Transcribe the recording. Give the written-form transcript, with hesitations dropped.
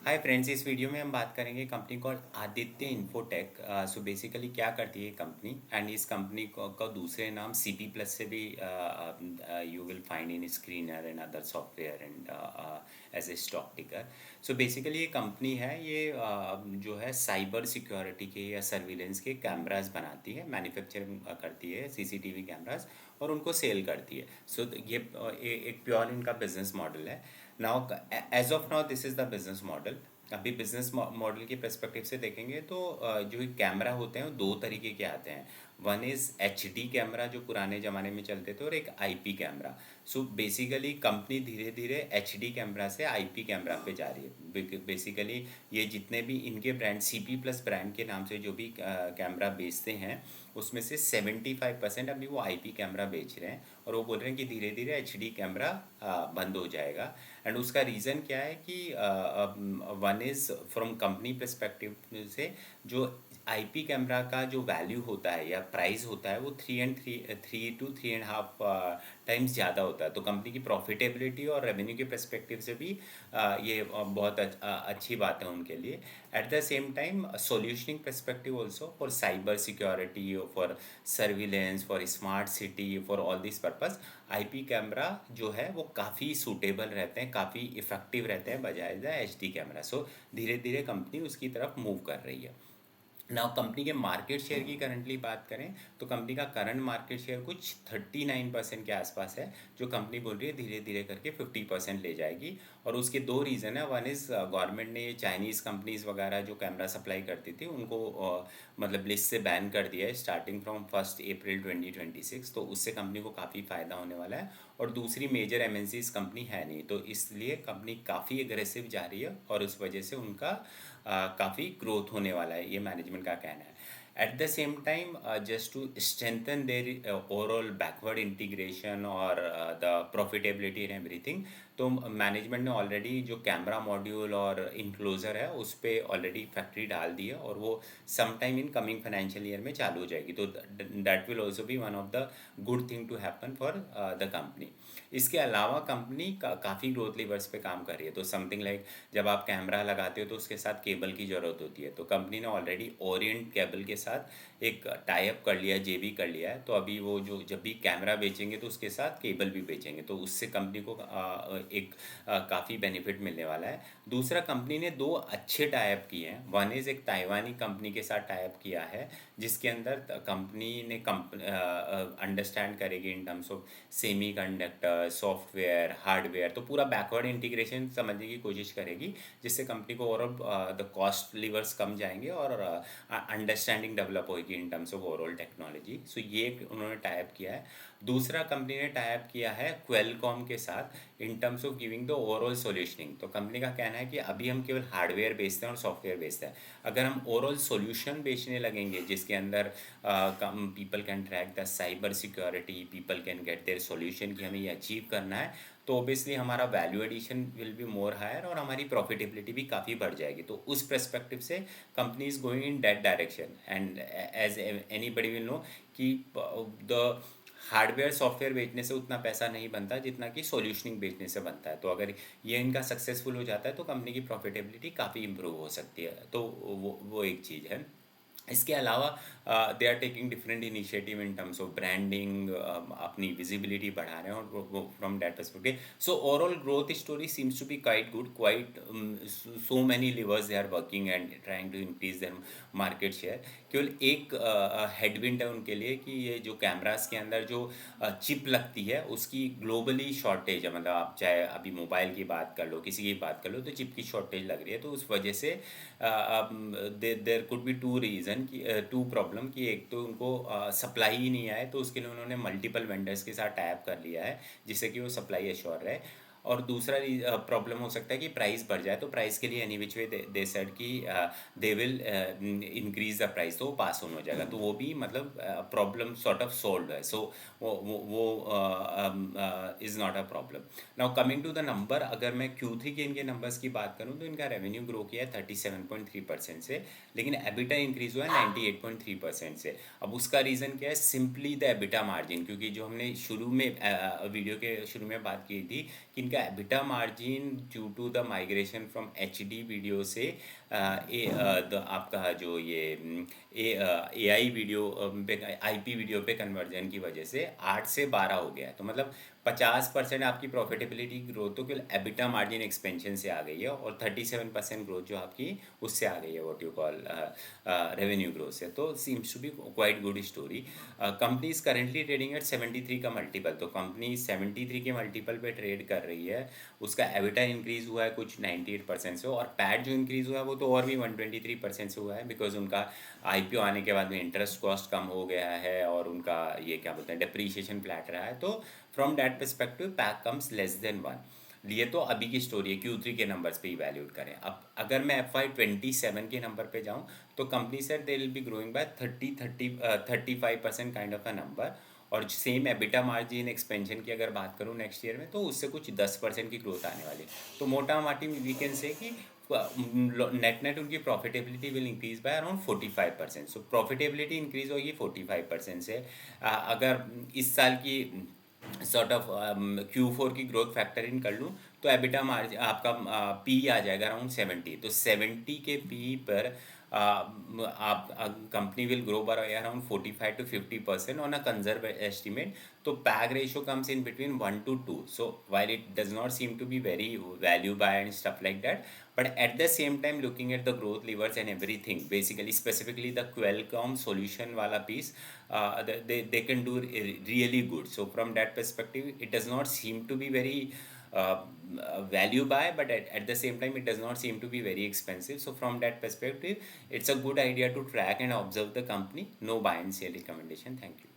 Hi friends, इस video में हम बात करेंगे company called Aditya infotech. So basically क्या करती है कंपनी, एंड इस कंपनी का दूसरे नाम सीपी प्लस से भी you will find in screener and other software and as a stock ticker. So basically ये कंपनी है, ये जो है साइबर सिक्योरिटी के या सर्विलेंस के कैमरास बनाती है, मैन्युफैक्चरिंग करती है सीसीटीवी कैमरास, और उनको सेल करती है। सो ये एक प्योर इनका बिजनेस मॉडल है। Now as of now this is the business model. अभी बिजनेस मॉडल के पर्सपेक्टिव से देखेंगे तो जो कैमरा होते हैं वो दो तरीके के आते हैं। वन इज़ एचडी कैमरा जो पुराने ज़माने में चलते थे, और एक IP camera. So basically company धीरे धीरे एचडी कैमरा से आईपी कैमरा पे जा रही है। बेसिकली ये जितने भी इनके ब्रांड सीपी प्लस ब्रांड के नाम से जो भी कैमरा बेचते हैं, उसमें से 75% अभी वो आईपी कैमरा बेच रहे हैं, और वो बोल रहे हैं कि धीरे धीरे एचडी कैमरा बंद हो जाएगा। एंड उसका रीज़न क्या है कि one is from company perspective से, जो आईपी कैमरा का जो वैल्यू होता है या प्राइस होता है वो 3 to 3.5 टाइम्स ज़्यादा होता है। तो कंपनी की प्रॉफिटेबिलिटी और रेवेन्यू के पर्सपेक्टिव से भी ये बहुत अच्छी बात है उनके लिए। At the same time solutioning perspective also for cyber security, for surveillance, for smart city, for all this purpose IP camera जो है वो काफ़ी सूटेबल रहते हैं, काफ़ी इफ़ेक्टिव रहते हैं बजाय द एचडी कैमरा। सो धीरे धीरे कंपनी उसकी तरफ मूव कर रही है। नाउ कंपनी के मार्केट शेयर की करंटली बात करें तो कंपनी का करंट मार्केट शेयर कुछ 39% के आसपास है, जो कंपनी बोल रही है धीरे धीरे करके 50% ले जाएगी। और उसके दो रीज़न है। वन इज़ गवर्नमेंट ने ये चाइनीज़ कंपनीज वगैरह जो कैमरा सप्लाई करती थी उनको मतलब लिस्ट से बैन कर दिया है स्टार्टिंग फ्रॉम 1 अप्रैल 2026। तो उससे कंपनी को काफ़ी फ़ायदा होने वाला है। और दूसरी मेजर एमएनसीज कंपनी है नहीं, तो इसलिए कंपनी काफ़ी एग्रेसिव जा रही है, और उस वजह से उनका काफ़ी ग्रोथ होने वाला है, ये मैनेजमेंट का कहना है। At the same time just to strengthen their overall backward integration और द प्रॉफिटेबिलिटी इन एवरीथिंग, तो मैनेजमेंट ने ऑलरेडी जो कैमरा मॉड्यूल और इनक्लोजर है उस पर ऑलरेडी फैक्ट्री डाल दी है, और वो some time in coming financial year में चालू हो जाएगी। तो that will also be one of the good thing to happen for the company. इसके अलावा कंपनी काफ़ी ग्रोथ लीवर्स पे काम कर रही है। तो समथिंग लाइक जब आप कैमरा लगाते हो तो उसके साथ केबल की ज़रूरत होती है, तो कंपनी ने ऑलरेडी ओरिएंट केबल के साथ एक टाई अप कर लिया है, जेबी कर लिया है। तो अभी वो जो जब भी कैमरा बेचेंगे तो उसके साथ केबल भी बेचेंगे, तो उससे कंपनी को एक काफ़ी बेनिफिट मिलने वाला है। दूसरा, कंपनी ने दो अच्छे टाई अप किए हैं। वन इज़ एक ताइवानी कंपनी के साथ टाई अप किया है, जिसके अंदर कंपनी ने अंडरस्टैंड करेगी इन terms of semi conductor, software, hardware, तो पूरा बैकवर्ड इंटीग्रेशन समझने की कोशिश करेगी, जिससे कंपनी को ओवरऑल द कॉस्ट लीवर्स कम जाएंगे और अंडरस्टैंडिंग डेवलप होगी in terms of overall technology. So ये उन्होंने टाई अप किया है। दूसरा, कंपनी ने टाई अप किया है क्वेलकॉम के साथ in terms of giving the overall solutioning. तो कंपनी का कहना है कि अभी हम केवल हार्डवेयर बेचते हैं और सॉफ्टवेयर बेचते हैं, अगर हम ओवरऑल सॉल्यूशन बेचने लगेंगे जिसके अंदर people can track the cyber security, people can get their solution कि हमें ये अचीव करना है, तो ऑब्वियसली हमारा value addition will be more higher और हमारी प्रॉफिटेबिलिटी भी काफ़ी बढ़ जाएगी। तो उस पर्सपेक्टिव से company is going in that direction. And as anybody will know कि द हार्डवेयर सॉफ्टवेयर बेचने से उतना पैसा नहीं बनता जितना कि सॉल्यूशनिंग बेचने से बनता है। तो अगर ये इनका सक्सेसफुल हो जाता है तो कंपनी की प्रॉफिटेबिलिटी काफ़ी इंप्रूव हो सकती है। तो वो एक चीज़ है। इसके अलावा they are taking different initiative in terms of branding, अपनी विजिबिलिटी बढ़ा रहे हैं, और from that perspective so overall growth story seems to be quite good, quite so many levers they are working and trying to increase their market share. केवल एक headwind है उनके लिए कि ये जो कैमरास के अंदर जो चिप लगती है उसकी ग्लोबली शॉर्टेज है। मतलब आप चाहे अभी मोबाइल की बात कर लो, किसी की बात कर लो, तो चिप की शॉर्टेज लग रही है। तो उस वजह से there could be two reason की टू प्रॉब्लम कि एक तो उनको सप्लाई ही नहीं आए, तो उसके लिए उन्होंने मल्टीपल वेंडर्स के साथ टाई अप कर लिया है जिससे कि वो सप्लाई एश्योर रहे। और दूसरा प्रॉब्लम हो सकता है कि प्राइस बढ़ जाए, तो प्राइस के लिए any which way they said कि they will increase the price, तो वो पास ऑन हो जाएगा। तो वो भी मतलब प्रॉब्लम सॉर्ट ऑफ सोल्व है। सो वो is not a problem. Now coming to the number, अगर मैं Q3 के इनके नंबर्स की बात करूँ तो इनका रेवेन्यू ग्रो किया है 37.3% से, लेकिन एबिटा इंक्रीज हुआ है 98.3% से। अब उसका रीज़न क्या है? सिंपली द एबिटा मार्जिन, क्योंकि जो हमने शुरू में वीडियो के शुरू में बात की थी कि इनका का EBITDA margin due to the migration from HD video से आपका जो ये AI वीडियो पे IP वीडियो पे कन्वर्जन की वजह से 8 से 12 हो गया है। तो मतलब 50% आपकी प्रॉफिटेबिलिटी ग्रोथ तो केवल EBITDA मार्जिन एक्सपेंशन से आ गई है, और 37% ग्रोथ जो आपकी उससे आ गई है, what you call revenue growth से। तो seems to be quite good story. Company is currently trading at 73 का मल्टीपल, तो कंपनी 73 के मल्टीपल पे ट्रेड कर रही है। उसका एबिटा इंक्रीज हुआ है कुछ 98% से, और पैट जो इंक्रीज हुआ है वो तो और भी 123% से हुआ है, बिकॉज उनका IPO आने के बाद में इंटरेस्ट कॉस्ट कम हो गया है, और उनका ये क्या बोलते हैं डिप्रीशिएशन फ्लैट रहा है। तो from that perspective pack comes less than 1। ये तो अभी की स्टोरी है, Q3 के नंबर्स पे इवैल्यूएट करें। अब अगर मैं FY27 के नंबर पे जाऊं, तो company sir they will be growing by 35% kind of a number. और सेम एबिटा मार्जिन एक्सपेंशन की अगर बात करूं नेक्स्ट ईयर में, तो उससे कुछ 10% की ग्रोथ आने वाली है। तो मोटा माटी वी कैन से कि नेट नेट उनकी profitability will increase by around 45%। So profitability increase होगी 45% से। अगर इस साल की सॉर्ट ऑफ Q4 की ग्रोथ फैक्टर इन कर लूँ, तो एबिटा मार्जिन आपका पी आ जाएगा अराउंड 70। तो 70 के पी पर आप company will grow by around 45 to 50% on a conservative estimate. तो PEG ratio comes in between 1 to 2। So while it does not seem to be very value buy and stuff like that, but at the same time looking at the growth levers and everything, basically specifically the Qualcomm solution wala piece, they can do really good. So from that perspective it does not seem to be very value buy, but at the same time it does not seem to be very expensive. So from that perspective it's a good idea to track and observe the company. No buy and sell recommendation. Thank you.